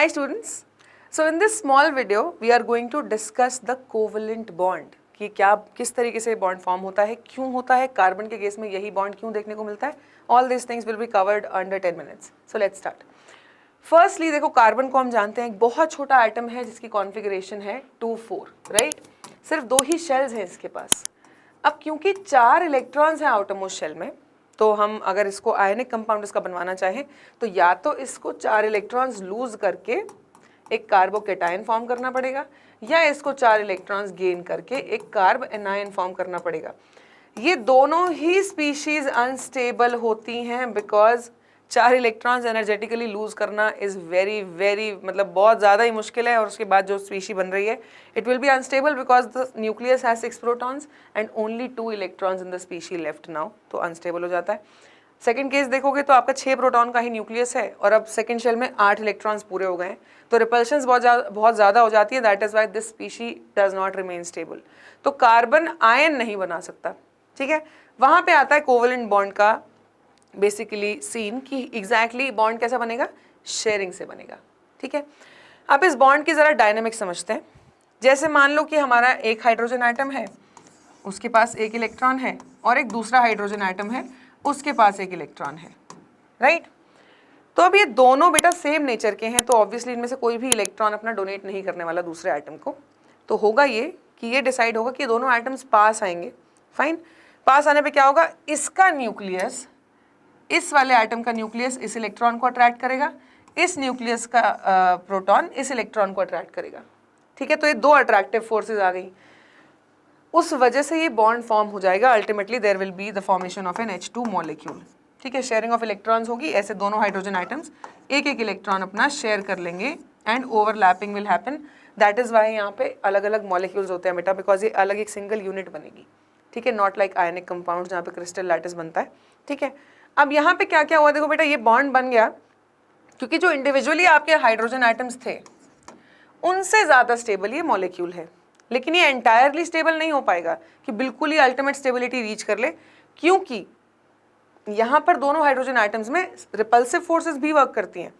Hi students. So in this small video we are going to discuss the covalent bond कि क्या किस तरीके से बॉन्ड फॉर्म होता है, क्यों होता है, कार्बन के केस में यही बॉन्ड क्यों देखने को मिलता है. All these things will be covered under 10 minutes. So let's start. Firstly देखो कार्बन को हम जानते हैं एक बहुत छोटा एटम है जिसकी कॉन्फ़िगरेशन है 2,4 राइट. सिर्फ 2 ही शेल्स हैं इसके पास. अब क्योंकि 4 इलेक्ट्रॉन्स हैं आउटरमोस्ट शेल में, तो हम अगर इसको आयनिक कंपाउंड इसका बनवाना चाहें तो या तो इसको 4 इलेक्ट्रॉन्स लूज करके एक कार्बोकेटायन फॉर्म करना पड़ेगा या इसको 4 इलेक्ट्रॉन्स गेन करके एक कार्ब एनायन फॉर्म करना पड़ेगा. ये दोनों ही स्पीशीज अनस्टेबल होती हैं बिकॉज 4 इलेक्ट्रॉन्स एनर्जेटिकली लूज करना इज़ वेरी मतलब बहुत ज़्यादा ही मुश्किल है. और उसके बाद जो स्पीशी बन रही है it will be unstable because the nucleus has 6 protons and only 2 electrons in the species left now. तो अनस्टेबल हो जाता है. सेकंड केस देखोगे तो आपका 6 प्रोटॉन का ही न्यूक्लियस है और अब सेकंड शेल में 8 इलेक्ट्रॉन्स पूरे हो गए हैं, तो रिपल्शंस बहुत ज़्यादा हो जाती है. That is why this species does not remain stable. तो कार्बन आयन नहीं बना सकता. ठीक है, वहाँ पे आता है कोवलेंट बॉन्ड का बेसिकली सीन कि एग्जैक्टली बॉन्ड कैसा बनेगा, शेयरिंग से बनेगा. ठीक है, अब इस बॉन्ड की ज़रा डायनेमिक्स समझते हैं. जैसे मान लो कि हमारा एक हाइड्रोजन आइटम है, उसके पास एक इलेक्ट्रॉन है, और एक दूसरा हाइड्रोजन आइटम है, उसके पास एक इलेक्ट्रॉन है राइट. तो अब ये दोनों बेटा सेम नेचर के हैं, तो ऑब्वियसली इनमें से कोई भी इलेक्ट्रॉन अपना डोनेट नहीं करने वाला दूसरे आइटम को. तो होगा ये कि ये डिसाइड होगा कि दोनों आइटम्स पास आएंगे. फाइन, पास आने पे क्या होगा, इसका न्यूक्लियस इस वाले आइटम का न्यूक्लियस इस इलेक्ट्रॉन को अट्रैक्ट करेगा, इस न्यूक्लियस का प्रोटॉन इस इलेक्ट्रॉन को अट्रैक्ट करेगा. ठीक है, तो ये 2 अट्रैक्टिव फोर्सेस आ गई. उस वजह से ये बॉन्ड फॉर्म हो जाएगा. Ultimately there will be the formation of an H2 molecule. ठीक है, शेयरिंग ऑफ इलेक्ट्रॉन्स होगी. ऐसे दोनों हाइड्रोजन आइटम्स एक एक इलेक्ट्रॉन अपना शेयर कर लेंगे and overlapping will happen. That is why यहाँ पे अलग अलग मॉलिक्यूल्स होते हैं बेटा, बिकॉज ये अलग एक सिंगल यूनिट बनेगी. ठीक है, नॉट लाइक आयनिक कंपाउंड जहाँ पे क्रिस्टल लैटिस बनता है. ठीक है, अब यहाँ पे क्या क्या हुआ देखो बेटा, ये बॉन्ड बन गया क्योंकि जो इंडिविजुअली आपके हाइड्रोजन आइटम्स थे उनसे ज़्यादा स्टेबल ये मॉलिक्यूल है. लेकिन ये एंटायरली स्टेबल नहीं हो पाएगा कि बिल्कुल ही अल्टीमेट स्टेबिलिटी रीच कर ले, क्योंकि यहाँ पर दोनों हाइड्रोजन आइटम्स में रिपल्सिव फोर्सेस भी वर्क करती हैं.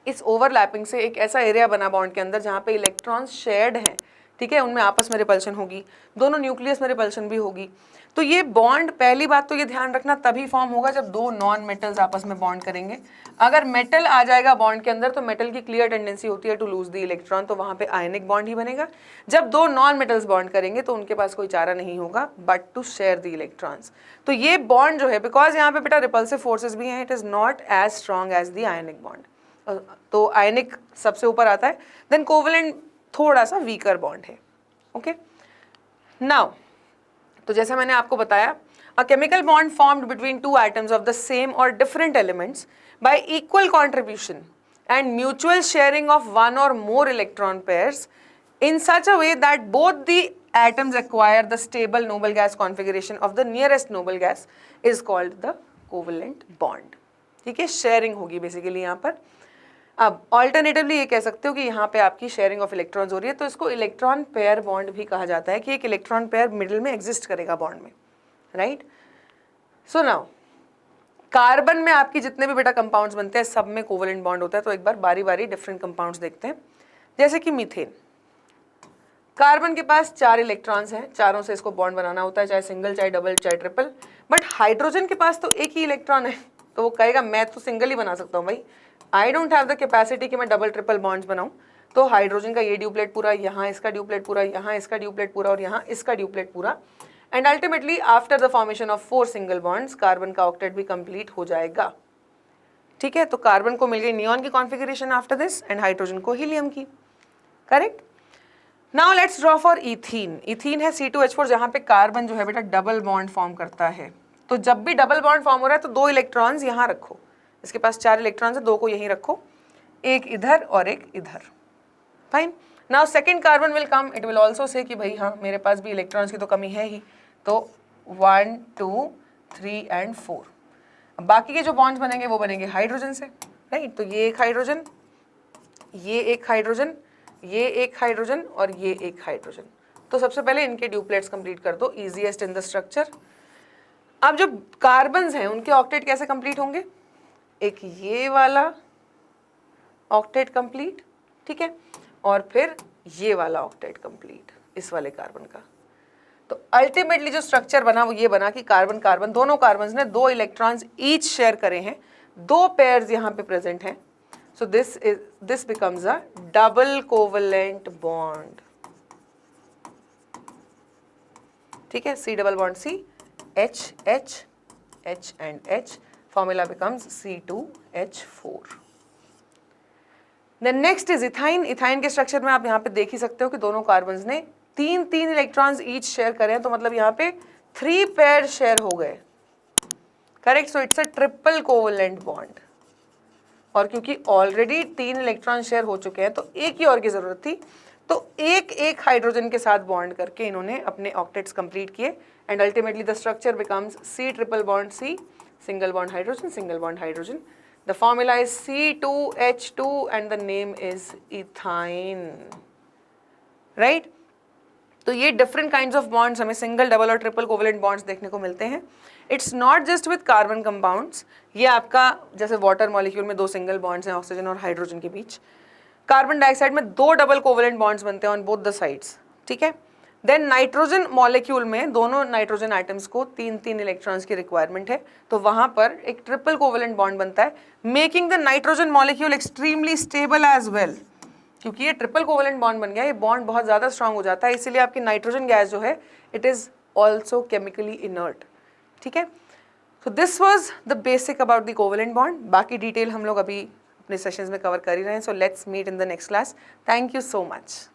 इस ओवरलैपिंग से एक ऐसा एरिया बना बॉन्ड के अंदर जहाँ पे इलेक्ट्रॉन्स शेयर्ड हैं. ठीक है, उनमें आपस में रिपल्शन होगी, दोनों न्यूक्लियस में रिपल्शन भी होगी. तो ये बॉन्ड, पहली बात तो ये ध्यान रखना, तभी फॉर्म होगा जब 2 नॉन मेटल्स आपस में बॉन्ड करेंगे. अगर मेटल आ जाएगा बॉन्ड के अंदर तो मेटल की क्लियर टेंडेंसी होती है टू लूज द इलेक्ट्रॉन, तो वहाँ पे आयनिक बॉन्ड ही बनेगा. जब 2 नॉन मेटल्स बॉन्ड करेंगे तो उनके पास कोई चारा नहीं होगा but to share the electrons. तो ये बॉन्ड जो है, बिकॉज यहाँ पे बेटा रिपल्सिव फोर्सेज भी हैं, it is not as strong as the ionic bond. तो आयनिक सबसे ऊपर आता है, देन कोवलेंट थोड़ा सा वीकर बॉन्ड है. ओके, नाउ तो जैसा मैंने आपको बताया, a chemical bond formed between 2 atoms of the same or different elements by equal contribution and mutual sharing of one or more electron pairs in such a way that both the atoms acquire the stable noble gas configuration of the nearest noble gas is called the covalent bond. ठीक है, sharing होगी basically यहाँ पर. अब alternatively ये कह सकते हो कि यहाँ पे आपकी शेयरिंग ऑफ इलेक्ट्रॉन्स हो रही है, तो इसको इलेक्ट्रॉन पेयर बॉन्ड भी कहा जाता है कि एक इलेक्ट्रॉन पेयर मिडिल में एग्जिस्ट करेगा बॉन्ड में राइट. सो नाउ कार्बन में आपकी जितने भी बेटा कंपाउंड्स बनते हैं सब में कोवलेंट बॉन्ड होता है. तो एक बार बारी बारी डिफरेंट कंपाउंड्स देखते हैं. जैसे कि मीथेन, कार्बन के पास 4 इलेक्ट्रॉन्स हैं, चारों से इसको बॉन्ड बनाना होता है, चाहे सिंगल चाहे डबल चाहे ट्रिपल. बट हाइड्रोजन के पास तो एक ही इलेक्ट्रॉन है, तो वो कहेगा मैं तो सिंगल ही बना सकता हूँ भाई, I don't have the capacity कि मैं डबल ट्रिपल बॉन्ड्स बनाऊँ. तो हाइड्रोजन का ये ड्यूप्लेट पूरा, यहाँ इसका ड्यूप्लेट पूरा, यहाँ इसका ड्यूप्लेट पूरा और यहाँ इसका ड्यूप्लेट पूरा. And ultimately after the formation of 4 single bonds carbon का ऑक्टेट भी कंप्लीट हो जाएगा. ठीक है, तो कार्बन को मिल गई नियॉन की configuration after this and hydrogen को हीलियम की. Correct. Now let's draw for ethene. Ethene है C2H4, जहाँ पे कार्बन जो है बेटा डबल बॉन्ड फॉर्म करता है. तो जब भी डबल बॉन्ड फॉर्म हो रहा है तो 2 इलेक्ट्रॉन्स यहाँ रखो. इसके पास 4 इलेक्ट्रॉन्स है, 2 को यहीं रखो, एक इधर और एक इधर. Fine. Now second carbon will come, it will also say कि भाई हाँ मेरे पास भी इलेक्ट्रॉन्स की तो कमी है ही. तो 1 2 3 एंड 4. बाकी के जो बॉन्ड्स बनेंगे वो बनेंगे हाइड्रोजन से राइट. तो ये एक हाइड्रोजन, ये एक हाइड्रोजन, ये एक हाइड्रोजन और ये एक हाइड्रोजन. तो सबसे पहले इनके ड्यूप्लेट्स कंप्लीट कर दो, इजीएस्ट इन द स्ट्रक्चर. अब जो कार्बन्स हैं उनके ऑक्टेट कैसे कंप्लीट होंगे, एक ये वाला ऑक्टेट कंप्लीट, ठीक है, और फिर ये वाला ऑक्टेट कंप्लीट इस वाले कार्बन का। तो अल्टीमेटली जो स्ट्रक्चर बना वो ये बना कि कार्बन कार्बन, दोनों कार्बन ने 2 इलेक्ट्रॉन्स ईच शेयर करे हैं, 2 पेयर्स यहाँ पे प्रेजेंट हैं। So this becomes a double covalent bond, ठीक है, C double bond C, H H H and H, formula becomes C2H4। Then next is ethyne. Ethyne के स्ट्रक्चर में आप यहाँ पे देख ही सकते हो कि दोनों कार्बन्स ने 3 इलेक्ट्रॉन्स ईच शेयर करें, तो मतलब यहाँ पे 3 पेयर शेयर हो गए, correct. So it's a triple covalent bond, और क्योंकि ऑलरेडी 3 इलेक्ट्रॉन शेयर हो चुके हैं तो एक ही और की जरूरत थी, तो एक हाइड्रोजन के साथ बॉन्ड करके इन्होंने अपने ऑक्टेट्स कंप्लीट किए, and ultimately the structure becomes C triple bond C, single bond hydrogen, single bond hydrogen. The formula is C2H2 and the name is ethine, right? तो ये डिफरेंट काइंड्स ऑफ बॉन्ड्स हमें single, double और triple covalent bonds देखने को मिलते हैं। It's not just with carbon compounds, ये आपका जैसे वाटर मॉलिक्यूल में 2 सिंगल बॉन्ड्स हैं ऑक्सीजन और हाइड्रोजन के बीच, कार्बन डाइऑक्साइड में 2 डबल कोवेलेंट बॉन्ड्स बनते हैं ऑन बोथ द साइड्स, ठीक है। देन नाइट्रोजन मॉलिक्यूल में दोनों नाइट्रोजन एटम्स को 3 इलेक्ट्रॉन्स की रिक्वायरमेंट है, तो वहां पर एक ट्रिपल कोवेलेंट बॉन्ड बनता है, making the nitrogen molecule extremely stable as well. क्योंकि ये ट्रिपल कोवेलेंट बॉन्ड बन गया, ये बॉन्ड बहुत ज़्यादा स्ट्रांग हो जाता है, इसीलिए आपकी नाइट्रोजन गैस जो है it is also chemically inert, ठीक है। So this was the basic about the covalent bond. बाकी डिटेल हम लोग अभी अपने सेशंस में कवर कर ही रहे हैं। So let's meet in the next class. Thank you so much.